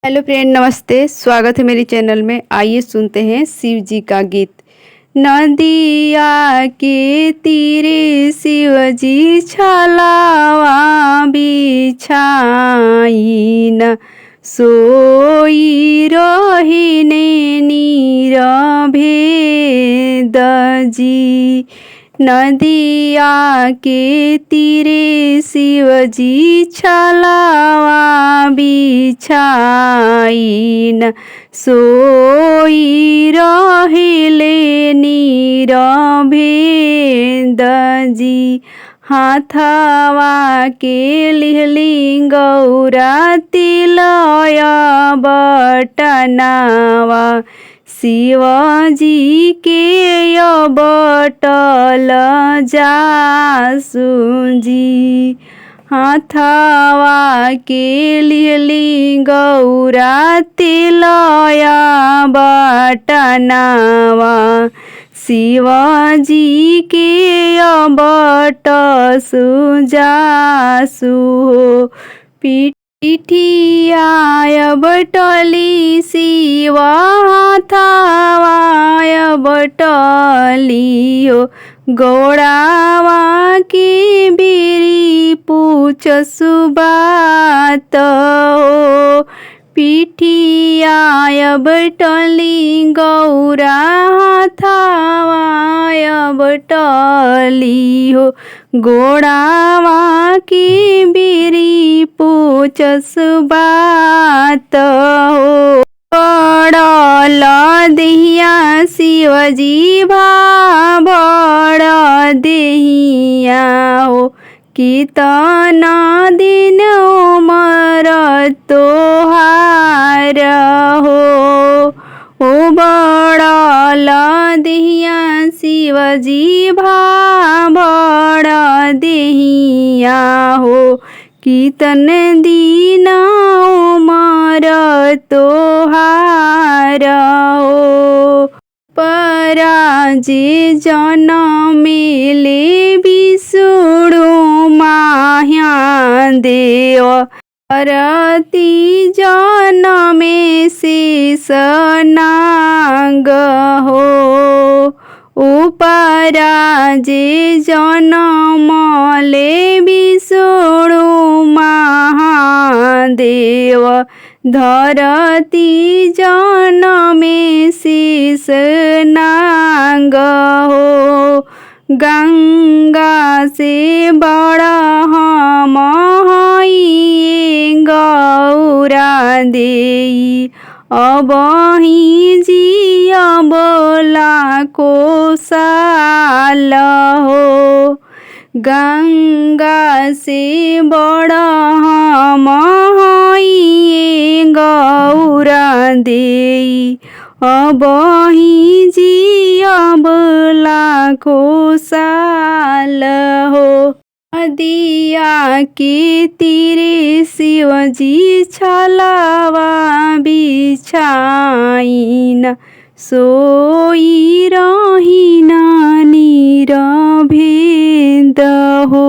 Hello friend, नमस्ते। स्वागत है मेरे चैनल में। आइए सुनते हैं शिव जी का गीत। नदिया के तीरे शिव जी छलावा बिछाइन, सोई रहिने नीरभेद जी। नदिया के तीरे शिव जी छलावा बिछाइन, सोई रहिले नीरभेद जी। हाथवा के लिहली गौरा तिलय बटनावा, शिवजी के बटल जासुजी। हाथवा के लिहली गौरा तिलय बटनावा, शिवजी के बट सुजासु। पिठियाय बटली शिव हाथवाय बटली हो, गौड़ावा के बेरी पूछ सुबात हो। पिठियाय बटली गौरा हाथवाय बटली हो, गोड़ावा की बेरी पूछ सुबात हो। बड़ल देहिया शिवजी भाबड़ देहिया हो, कितना दिन उमर तोहार हो। ओ बड़ल देहिया शिवजी भाबड़ देहिया हो, कितन दिन उमर तोहार हो। पराजे जनमेले विष्णु माह्या देव, परती जनमे शेष नाग हो। उपराजे जनमले विष्णु महादेव, धरती जनमे शेष नाग हो। गंगा से बड़ा हम हइए गौरा देई, अबहि जियब लाखो साल हो। गंगा से बड़ा हम हइए गौरा देई, अबहि जियब लाखो साल हो। नदिया के तीरे शिवजी छलावा बिछाइन, सोई रहिना नीरभेद हो।